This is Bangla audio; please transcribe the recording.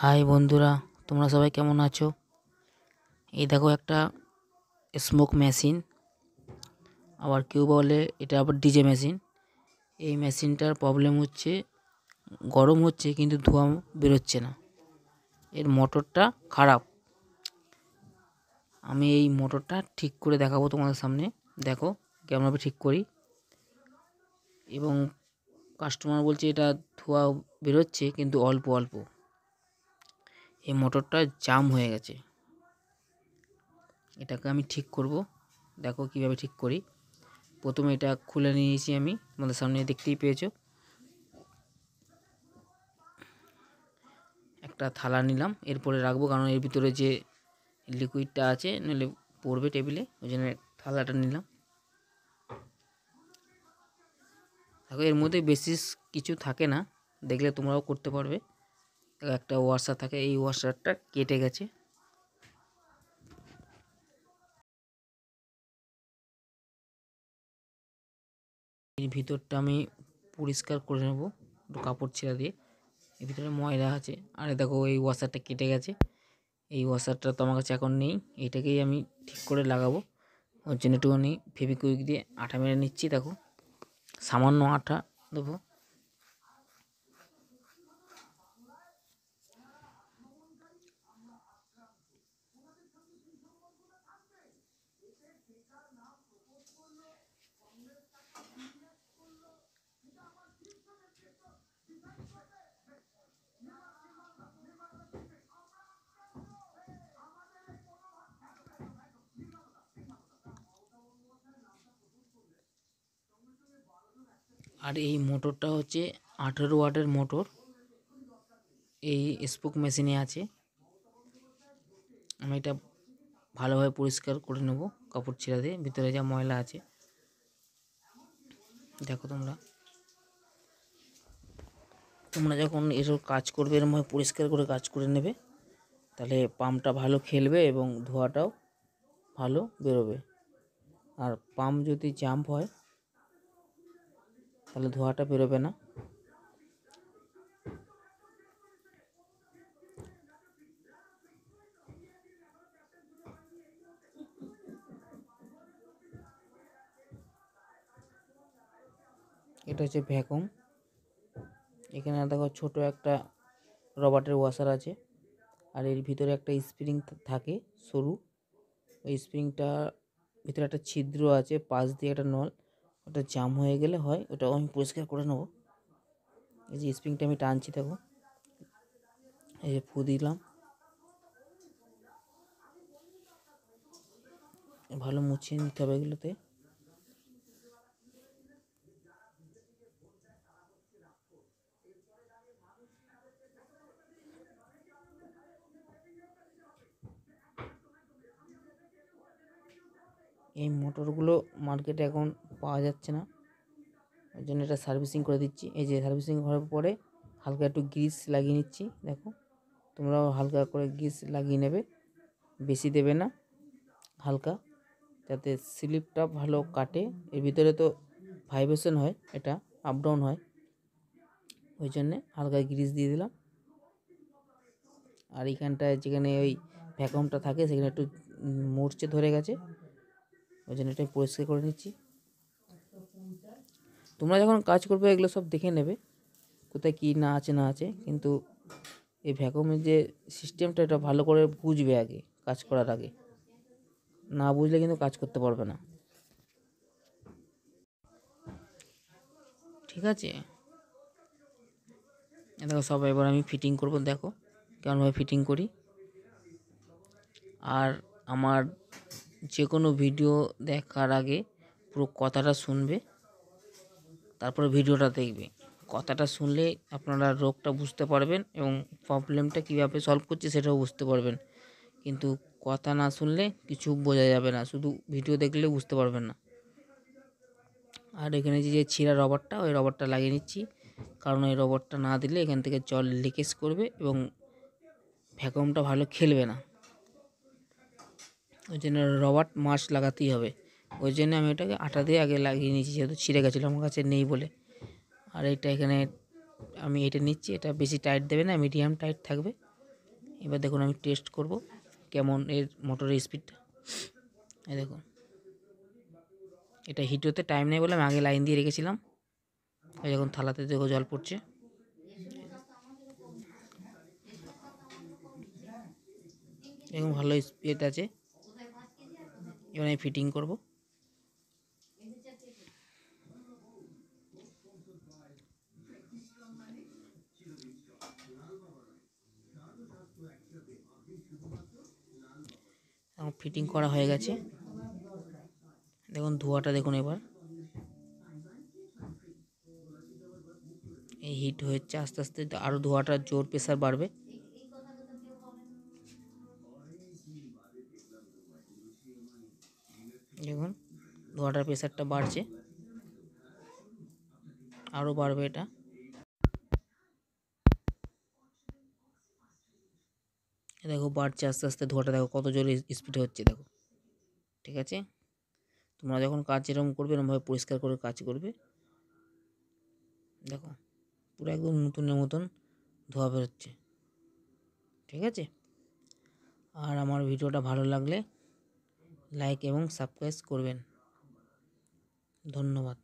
হাই বন্ধুরা, তোমরা সবাই কেমন আছো? এই দেখো একটা স্মোক মেশিন, আবার কেউ বলে এটা আবার ডিজে মেশিন। এই মেশিনটার প্রবলেম হচ্ছে গরম হচ্ছে কিন্তু ধোঁয়া বেরোচ্ছে না। এর মোটরটা খারাপ। আমি এই মোটরটা ঠিক করে দেখাবো তোমাদের সামনে। দেখো কেমনভাবে ঠিক করি। এবং কাস্টমার বলছে এটা ধোঁয়া বেরোচ্ছে কিন্তু অল্প অল্প। এই মোটরটা জাম হয়ে গেছে। এটাকে আমি ঠিক করব। দেখো কিভাবে ঠিক করি। প্রথমে এটা খুলে নিয়েছি, আমি তোমাদের সামনে দেখতেই পেয়েছো। একটা থালা নিলাম, এরপরে রাখবো, কারণ এর ভিতরে যে লিকুইডটা আছে নইলে পড়বে টেবিলে, ওই জন্য থালাটা নিলাম। দেখো এর মধ্যে বেশি কিছু থাকে না, দেখলে তোমরাও করতে পারবে। একটা ওয়াশার থাকে, এই ওয়াশারটা কেটে গেছে। এর ভিতরটা আমি পরিষ্কার করে নেব একটু কাপড় ছেঁড়া দিয়ে। এর ভিতরে ময়লা আছে। আর দেখো এই ওয়াশারটা কেটে গেছে। এই ওয়াশারটা তো আমার কাছে এখন নেই, এটাকেই আমি ঠিক করে লাগাবো। ওর জন্য একটুখানি ফেভিকুইক দিয়ে আঠা মেরে নিচ্ছি। দেখো সামান্য আঠা দেবো। আর এই মোটরটা হচ্ছে 18 ওয়াটের মোটর, এই স্পোক মেশিনে আছে। আমি এটা ভালোভাবে পরিষ্কার করে নেব কাপড় ছেঁড়া দিয়ে, ভিতরে যা ময়লা আছে। দেখো তোমরা যখন এসব কাজ করবে এরকমভাবে পরিষ্কার করে কাজ করে নেবে, তাহলে পাম্পটা ভালো খেলবে এবং ধোঁয়াটাও ভালো বেরোবে। আর পাম্প যদি জাম্প হয় তাহলে ধোঁয়াটা বেরোবে না। এটা হচ্ছে ভ্যাকুম। এখানে দেখো ছোট একটা রবারের ওয়াশার আছে, আর এর ভিতরে একটা স্প্রিং থাকে সরু। ওই স্প্রিংটা ভিতরে একটা ছিদ্র আছে, পাশ দিয়ে একটা নল। ওটা জাম হয়ে গেলে হয়, ওটাও আমি পরিষ্কার করে নেবো। এই যে স্প্রিংটা আমি টানছি, দেখো এই যে ফু দিলাম, ভালো মুছিয়ে নিতে হবে এগুলোতে। এই মোটরগুলো মার্কেটে এখন পাওয়া যাচ্ছে না, ওই জন্য এটা সার্ভিসিং করে দিচ্ছি। এই যে সার্ভিসিং হওয়ার পরে হালকা একটু গ্রিস লাগিয়ে নিচ্ছি। দেখো তোমরাও হালকা করে গ্রিস লাগিয়ে নেবে, বেশি দেবে না, হালকা, যাতে স্লিপটা ভালো কাটে। এর ভিতরে তো ভাইব্রেশন হয়, এটা আপ ডাউন হয়, ওই জন্যে হালকা গ্রিস দিয়ে দিলাম। আর এইখানটায় যেখানে ওই ভ্যাকুমটা থাকে সেখানে একটু মরচে ধরে গেছে, ওই জন্য এটা পরিষ্কার করে নিচ্ছি। তোমরা যখন কাজ করবে এগুলো সব দেখে নেবে কোথায় কী না আছে, কিন্তু এই ভ্যাকুমের যে সিস্টেমটা এটা ভালো করে বুঝবে আগে, কাজ করার আগে। না বুঝলে কিন্তু কাজ করতে পারবে না, ঠিক আছে? দেখো সব এবার আমি ফিটিং করব, দেখো কেমনভাবে ফিটিং করি। আর আমার যে কোনো ভিডিও দেখার আগে পুরো কথাটা শুনবে, তারপরে ভিডিওটা দেখবে। কথাটা শুনলে আপনারা রোগটা বুঝতে পারবেন এবং প্রবলেমটা কীভাবে সলভ করছে সেটাও বুঝতে পারবেন। কিন্তু কথা না শুনলে কিছু বোঝা যাবে না, শুধু ভিডিও দেখলে বুঝতে পারবেন না। আর এখানে যে ছিঁড়া রবারটা, ওই রবারটা লাগিয়ে নিচ্ছি, কারণ এই রবারটা না দিলে এখান থেকে জল লিকেজ করবে এবং ভ্যাকুয়ামটা ভালো খেলবে না। ওই জন্য রবার মাস্ট লাগাতেই হবে। ওই জন্য আমি এটাকে আটা দিয়ে আগে লাগিয়ে নিয়েছি, যেহেতু ছিঁড়ে গেছিলো, আমার কাছে নেই বলে। আর এটা এখানে আমি এটা নিচ্ছি, এটা বেশি টাইট দেবে না, মিডিয়াম টাইট থাকবে। এবার দেখুন আমি টেস্ট করব কেমন এর মোটরের স্পিডটা। এই দেখুন, এটা হিট হতে টাইম নেই বলে আমি আগে লাইন দিয়ে রেখেছিলাম। এই দেখুন থালাতে দেখো জল পড়ছে। দেখুন ভালো স্পিড আছে। এবার আমি ফিটিং করব। এখন ফিটিং করা হয়ে গেছে। দেখুন ধোঁয়াটা দেখুন, এবার এই হিট হচ্ছে আস্তে আস্তে, আরও ধোঁয়াটা জোর প্রেসার বাড়বে। দেখুন ধোঁয়াটার প্রেসারটা বাড়ছে, আরও বাড়বে এটা। দেখো বাড়ছে আস্তে আস্তে ধোঁয়াটা, দেখো কত জোরে স্পিডে হচ্ছে দেখো। ঠিক আছে, তোমরা যখন কাজ এরকম করবে এরকমভাবে পরিষ্কার করে কাজ করবে। দেখো পুরো একদম নতুনের মতন ধোঁয়া বেরোচ্ছে। ঠিক আছে, আর আমার ভিডিওটা ভালো লাগলে লাইক এবং সাবস্ক্রাইব করবেন। ধন্যবাদ।